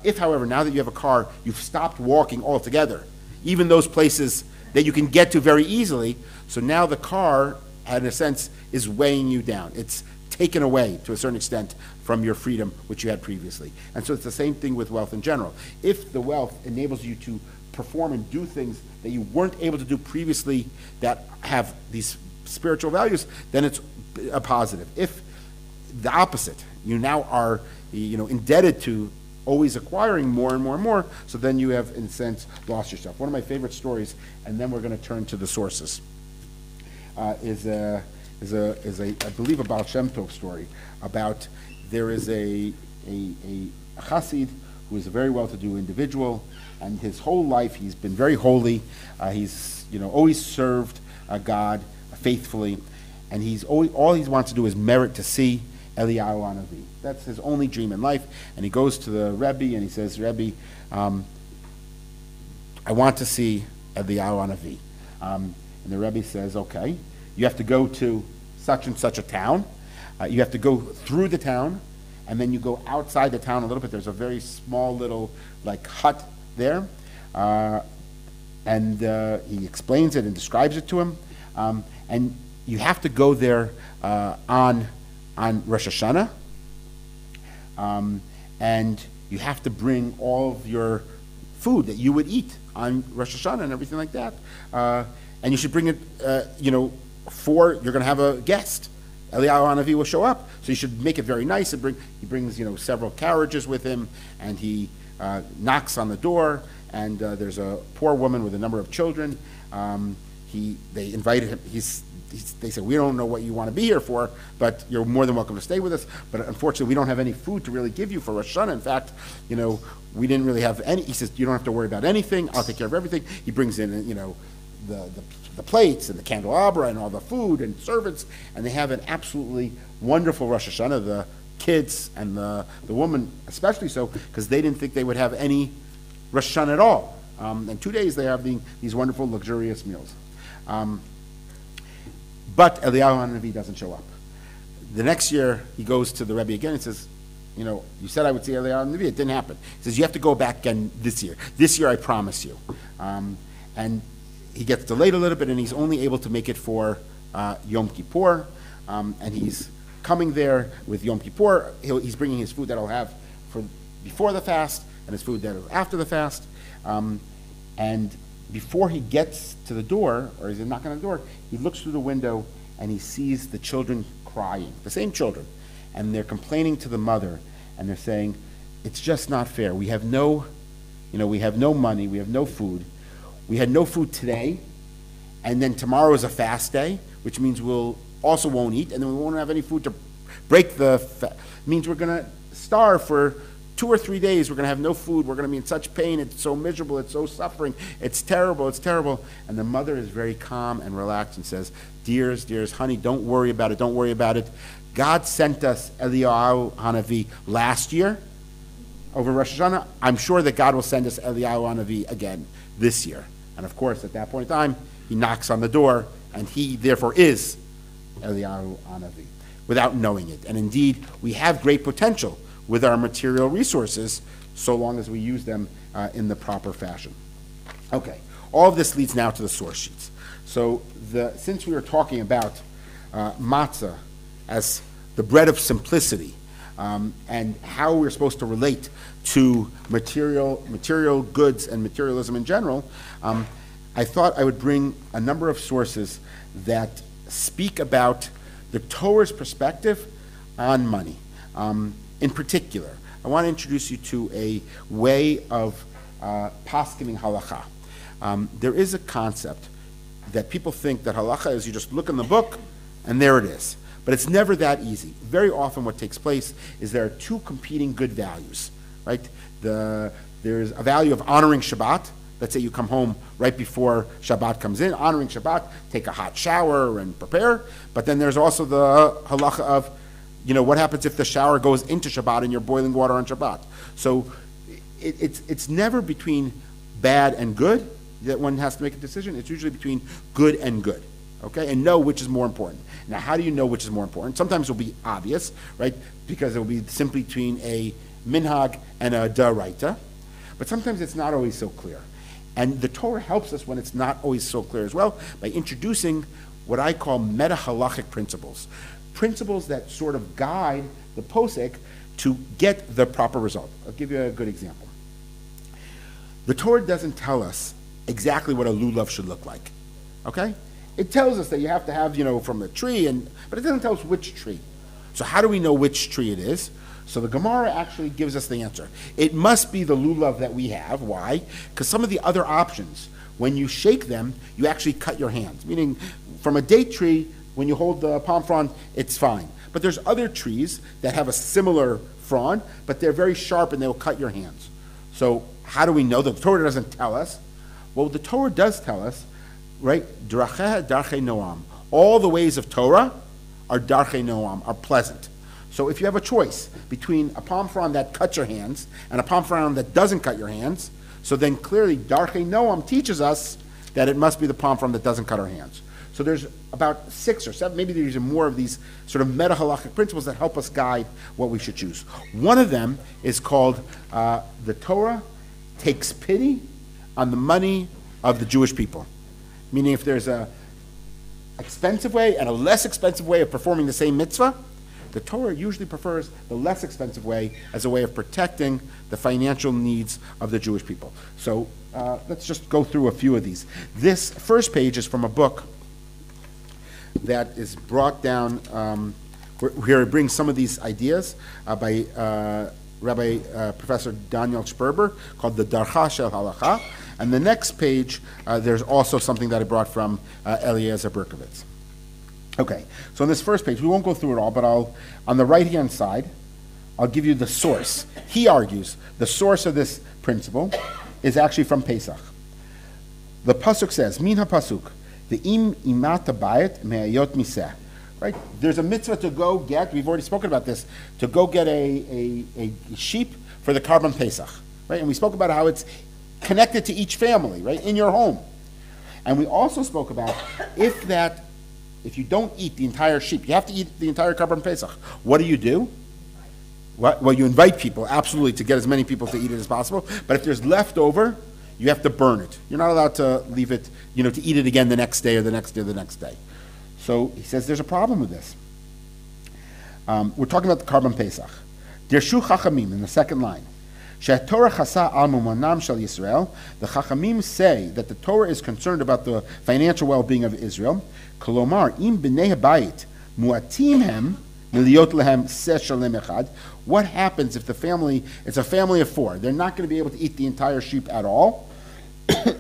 If, however, now that you have a car, you've stopped walking altogether, even those places that you can get to very easily, so now the car, in a sense, is weighing you down. It's taken away, to a certain extent, from your freedom, which you had previously. And so it's the same thing with wealth in general. If the wealth enables you to perform and do things that you weren't able to do previously that have these spiritual values, then it's a positive. If the opposite, you now are, indebted to always acquiring more and more and more, so then you have, in a sense, lost yourself. One of my favorite stories, and then we're going to turn to the sources, is I believe, a Baal Shem Tov story about there is a chassid who is a very well-to-do individual, and his whole life he's been very holy. He's always served God faithfully, and all he wants to do is merit to see Eliyahu Hanavi. That's his only dream in life. And he goes to the Rabbi and he says, Rabbi, I want to see Eliyahu Hanavi. And the Rabbi says, okay, you have to go to such and such a town. You have to go through the town, and then you go outside the town a little bit. There's a very small little hut there. And he explains it and describes it to him. And you have to go there on Rosh Hashanah, and you have to bring all of your food that you would eat on Rosh Hashanah and everything like that. And you should bring it, you're going to have a guest. Eliyahu Hanavi will show up, so you should make it very nice. He brings, several carriages with him, and he knocks on the door, and there's a poor woman with a number of children. They invited him. They said, we don't know what you want to be here for, but you're more than welcome to stay with us. But unfortunately, we don't have any food to really give you for Rosh Hashanah. In fact, we didn't really have any. He says, you don't have to worry about anything. I'll take care of everything. He brings in, the plates and the candelabra and all the food and servants, and they have an absolutely wonderful Rosh Hashanah. The kids and the woman especially so, because they didn't think they would have any Rosh Hashanah at all. And 2 days they have these wonderful, luxurious meals. But Eliyahu Hanavi doesn't show up. The next year, he goes to the Rebbe again and says, you said I would see Eliyahu Hanavi. It didn't happen. He says, you have to go back again this year. This year, I promise you. And he gets delayed a little bit, and he's only able to make it for Yom Kippur. And he's coming there with Yom Kippur. He's bringing his food that he'll have for before the fast and his food that after the fast. And before he gets to the door, or he's knocking on the door, he looks through the window and he sees the children crying, the same children, and they're complaining to the mother, and they're saying, it's just not fair. We have no money, we have no food. We had no food today, and then tomorrow is a fast day, which means we'll also won't eat, and then we won't have any food to break the fast. Means we're going to starve for 2 or 3 days. We're going to have no food. We're going to be in such pain. It's so miserable. It's so suffering. It's terrible. It's terrible. And the mother is very calm and relaxed and says, dears, honey, don't worry about it. Don't worry about it. God sent us Eliyahu Hanavi last year over Rosh Hashanah. I'm sure that God will send us Eliyahu Hanavi again this year. And of course, at that point in time, he knocks on the door, and he therefore is Eliyahu Hanavi without knowing it. And indeed, we have great potential with our material resources, so long as we use them in the proper fashion. Okay, all of this leads now to the source sheets. So since we were talking about matzah as the bread of simplicity, and how we're supposed to relate to material goods and materialism in general, I thought I would bring a number of sources that speak about the Torah's perspective on money. In particular, I want to introduce you to a way of poskening halacha. There is a concept that people think that halacha is you just look in the book and there it is. But it's never that easy. Very often what takes place is there are two competing good values, right? There's a value of honoring Shabbat. Let's say you come home right before Shabbat comes in, honoring Shabbat, take a hot shower and prepare. But then there's also the halacha of, what happens if the shower goes into Shabbat and you're boiling water on Shabbat? So it's never between bad and good that one has to make a decision. It's usually between good and good, okay? And know which is more important. Now, how do you know which is more important? Sometimes it'll be obvious, right? Because it'll be simply between a minhag and a daraita. But sometimes it's not always so clear. And the Torah helps us when it's not always so clear as well by introducing what I call meta-halachic principles. Principles that sort of guide the posik to get the proper result. I'll give you a good example. The Torah doesn't tell us exactly what a lulav should look like, okay? It tells us that you have to have, from a tree, but it doesn't tell us which tree. So how do we know which tree it is? So the Gemara actually gives us the answer. It must be the lulav that we have. Why? Because some of the other options, when you shake them, you actually cut your hands. Meaning, from a date tree, when you hold the palm frond, it's fine. But there's other trees that have a similar frond, but they're very sharp and they will cut your hands. So how do we know? The Torah doesn't tell us. Well, the Torah does tell us, right? Dracheh darchei noam. All the ways of Torah are darchei noam, are pleasant. So if you have a choice between a palm frond that cuts your hands and a palm frond that doesn't cut your hands, so then clearly darchei noam teaches us that it must be the palm frond that doesn't cut our hands. So there's about 6 or 7, maybe there's even more of these sort of meta-halachic principles that help us guide what we should choose. One of them is called the Torah takes pity on the money of the Jewish people. Meaning if there's a expensive way and a less expensive way of performing the same mitzvah, the Torah usually prefers the less expensive way as a way of protecting the financial needs of the Jewish people. So let's just go through a few of these. This first page is from a book that is brought down, here it brings some of these ideas by Rabbi Professor Daniel Sperber, called the Darcha Shel Halacha. And the next page, there's also something that I brought from Eliezer Berkovitz. Okay, so on this first page, we won't go through it all, but on the right-hand side, I'll give you the source. He argues the source of this principle is actually from Pesach. The pasuk says, Min ha-pasuk, Ve'im imata bayit me'ayot miseh. Right? There's a mitzvah to go get, we've already spoken about this, to go get a sheep for the Karban Pesach. Right? And we spoke about how it's connected to each family, right, in your home. And we also spoke about if you don't eat the entire sheep, you have to eat the entire Karban Pesach. What do? Well, you invite people, absolutely, to get as many people to eat it as possible. But if there's leftover, you have to burn it. You're not allowed to leave it, to eat it again the next day or the next day or the next day. So he says there's a problem with this. We're talking about the Karban Pesach. Dirshu Chachamim, in the second line. Torah chasa al mumanam shel Yisrael. The Chachamim say that the Torah is concerned about the financial well-being of Israel. Kolomar im b'nei habayit muatim hem miliot lehem seh shalem echad. What happens if it's a family of 4? They're not going to be able to eat the entire sheep at all.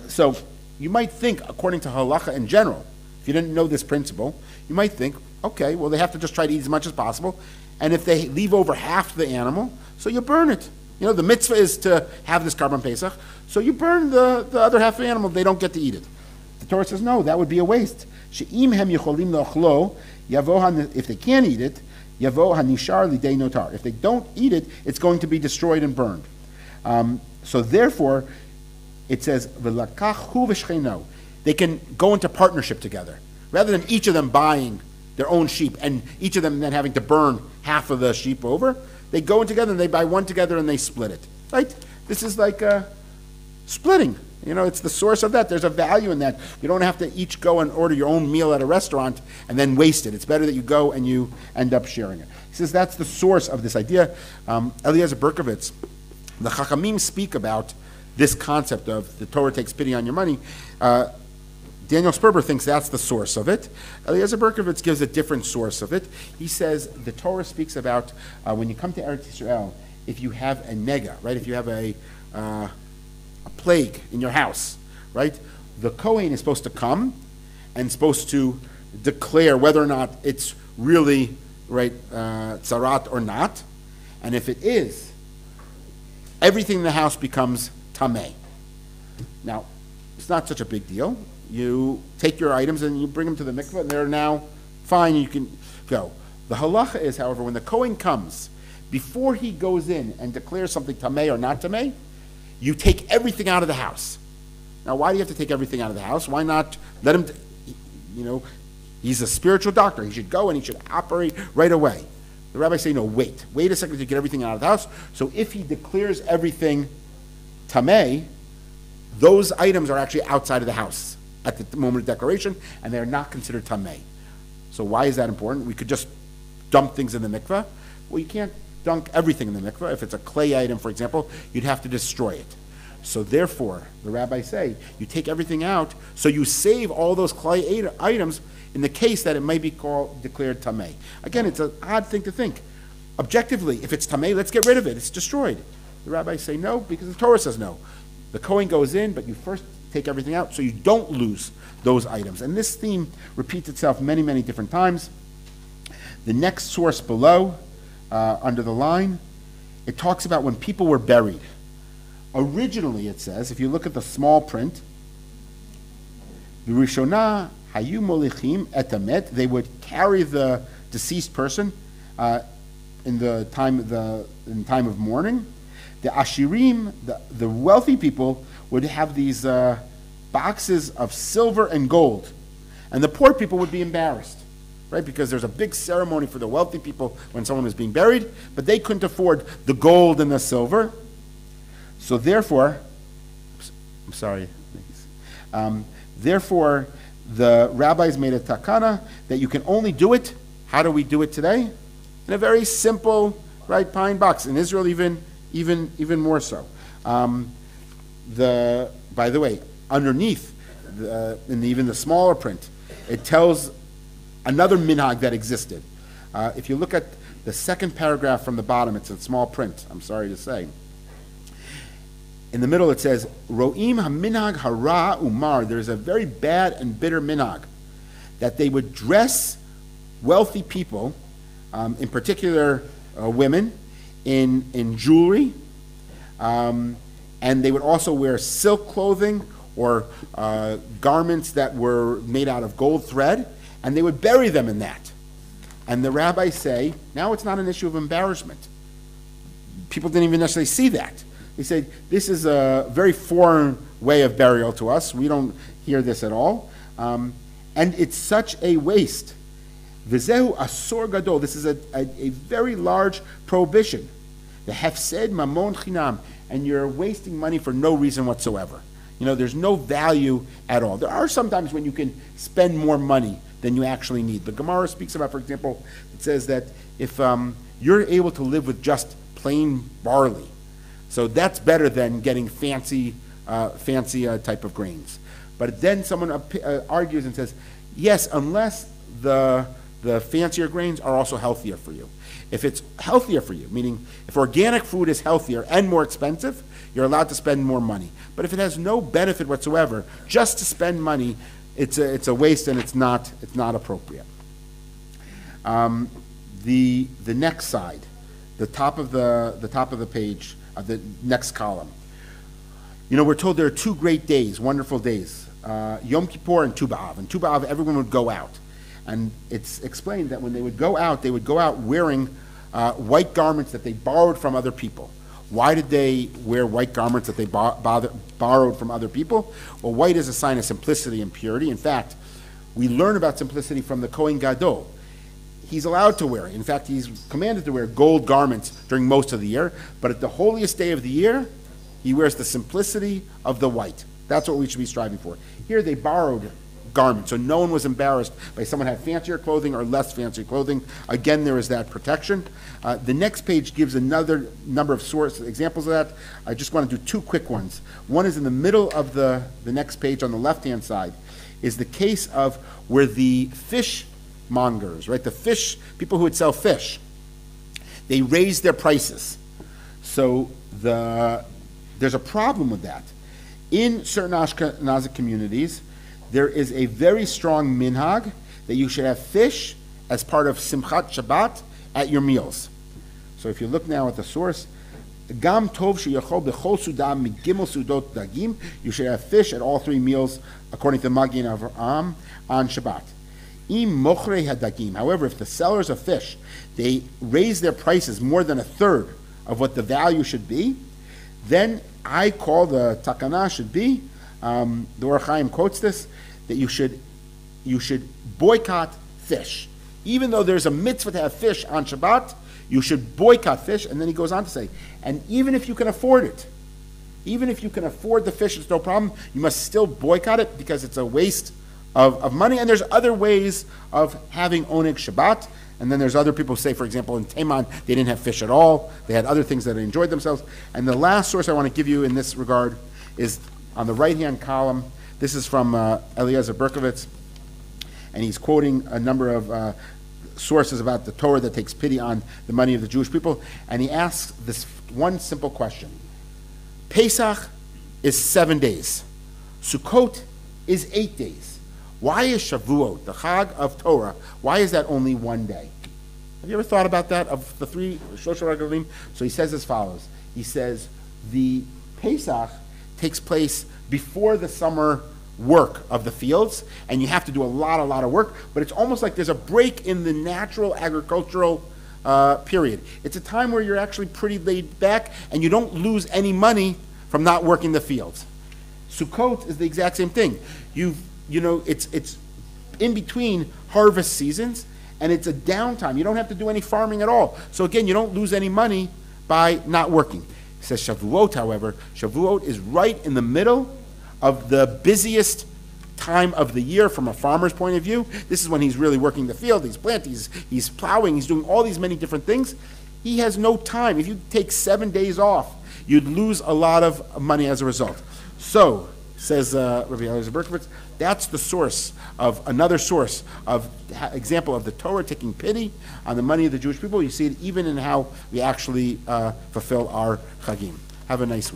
So you might think, according to halacha in general, if you didn't know this principle, you might think, okay, well, they have to just try to eat as much as possible. And if they leave over half the animal, so you burn it. The mitzvah is to have this Karban Pesach, so you burn the other half of the animal, they don't get to eat it. The Torah says, no, that would be a waste. She'im hem yicholim lochlo, if they can't eat it, yavo hanishar lidei notar. If they don't eat it, it's going to be destroyed and burned. So therefore, it says, v'lakachu v'shcheino. They can go into partnership together. Rather than each of them buying their own sheep and each of them then having to burn half of the sheep over, they go in together and they buy one together and they split it. Right? This is like splitting. It's the source of that. There's a value in that. You don't have to each go and order your own meal at a restaurant and then waste it. It's better that you go and you end up sharing it. He says that's the source of this idea. Eliezer Berkovitz, the Chachamim speak about this concept of the Torah takes pity on your money. Daniel Sperber thinks that's the source of it. Eliezer Berkovitz gives a different source of it. He says the Torah speaks about when you come to Eretz Yisrael, if you have a nega, right? If you have a plague in your house, right? The Kohen is supposed to come and supposed to declare whether or not it's really right tzarat or not. And if it is, everything in the house becomes tameh. Now, it's not such a big deal. You take your items and you bring them to the mikvah, and they're now fine, you can go. The halacha is, however, when the Kohen comes, before he goes in and declares something tameh or not tameh, you take everything out of the house. Now, why do you have to take everything out of the house? Why not let him, he's a spiritual doctor. He should go and he should operate right away. The rabbis say, no, wait a second to get everything out of the house. So if he declares everything tameh, those items are actually outside of the house at the moment of declaration, and they're not considered tameh. So why is that important? We could just dump things in the mikvah. Well, you can't dunk everything in the mikvah. If it's a clay item, for example, you'd have to destroy it. So therefore, the rabbis say, you take everything out, so you save all those clay items in the case that it may be declared tameh. Again, it's an odd thing to think. Objectively, if it's tameh, let's get rid of it. It's destroyed. The rabbis say no, because the Torah says no. The Kohen goes in, but you first take everything out so you don't lose those items. And this theme repeats itself many, many different times. The next source below, under the line, it talks about when people were buried. Originally, it says, if you look at the small print, V'rishona hayu molichim et hamet, they would carry the deceased person in the time of mourning. The ashirim, the wealthy people, would have these boxes of silver and gold, and the poor people would be embarrassed, right? Because there's a big ceremony for the wealthy people when someone was being buried, but they couldn't afford the gold and the silver. So therefore, therefore, the rabbis made a takana that you can only do it. How do we do it today? In a very simple, right, pine box. In Israel, even more so. By the way, underneath, in even the smaller print, it tells another minhag that existed. If you look at the second paragraph from the bottom, it's in small print. I'm sorry to say. In the middle it says, Ro'im ha-minhag hara umar. There's a very bad and bitter minhag that they would dress wealthy people, in particular women, in jewelry, and they would also wear silk clothing or garments that were made out of gold thread, and they would bury them in that. And the rabbis say, now it's not an issue of embarrassment. People didn't even necessarily see that. They said, this is a very foreign way of burial to us. We don't hear this at all. And it's such a waste. V'zehu asor gadol. This is a very large prohibition. The hefsed mamon chinam. And you're wasting money for no reason whatsoever. You know, there's no value at all. There are some times when you can spend more money than you actually need. The Gemara speaks about, for example, it says that if you're able to live with just plain barley, so that's better than getting fancy type of grains. But then someone argues and says, yes, unless the fancier grains are also healthier for you. If it's healthier for you, meaning if organic food is healthier and more expensive, you're allowed to spend more money. But if it has no benefit whatsoever, just to spend money, it's a waste and it's not appropriate. The next side, the top of the page. The next column. You know, we're told there are two great days, wonderful days, Yom Kippur and Tu B'Av. And Tu B'Av, everyone would go out. And it's explained that when they would go out wearing white garments that they borrowed from other people. Why did they wear white garments that they borrowed from other people? Well, white is a sign of simplicity and purity. In fact, we learn about simplicity from the Kohen Gadol. He's allowed to wear it. In fact, he's commanded to wear gold garments during most of the year, but at the holiest day of the year, he wears the simplicity of the white. That's what we should be striving for. Here they borrowed garments, so no one was embarrassed by someone had fancier clothing or less fancy clothing. Again, there is that protection. The next page gives another number of examples of that. I just want to do two quick ones. One is in the middle of the next page on the left-hand side, is the case of where the fish Mongers, right? The fish, people who would sell fish, they raised their prices. So there's a problem with that. In certain Ashkenazi communities, there is a very strong minhag that you should have fish as part of Simchat Shabbat at your meals. So if you look now at the source, Gam tov sheyachol bechol sudam migimel sudot dagim, you should have fish at all three meals according to Magin Avraham on Shabbat. However, if the sellers of fish, they raise their prices more than a third of what the value should be, then I call the takana should be, the Or Chaim quotes this, that you should boycott fish. Even though there's a mitzvah to have fish on Shabbat, you should boycott fish. And then he goes on to say, and even if you can afford it, even if you can afford the fish, it's no problem, you must still boycott it because it's a waste of money. And there's other ways of having Oneg Shabbat. And then there's other people who say, for example, in Taiman, they didn't have fish at all. They had other things that they enjoyed themselves. And the last source I want to give you in this regard is on the right-hand column. This is from Eliezer Berkovitz, and he's quoting a number of sources about the Torah that takes pity on the money of the Jewish people, and he asks this one simple question. Pesach is 7 days. Sukkot is 8 days. Why is Shavuot, the Chag of Torah, why is that only 1 day? Have you ever thought about that, of the three Shloshah Regalim? So he says as follows. He says, the Pesach takes place before the summer work of the fields, and you have to do a lot of work, but it's almost like there's a break in the natural agricultural period. It's a time where you're actually pretty laid back, and you don't lose any money from not working the fields. Sukkot is the exact same thing. It's in between harvest seasons, and it's a downtime. You don't have to do any farming at all. So again, you don't lose any money by not working. It says Shavuot, however, Shavuot is right in the middle of the busiest time of the year from a farmer's point of view. This is when he's really working the field, he's planting, he's plowing, he's doing all these many different things. He has no time. If you take 7 days off, you'd lose a lot of money as a result. So, says Rabbi Eliezer Berkovitz, that's the source of, another source of example of the Torah taking pity on the money of the Jewish people. You see it even in how we actually fulfill our chagim. Have a nice week.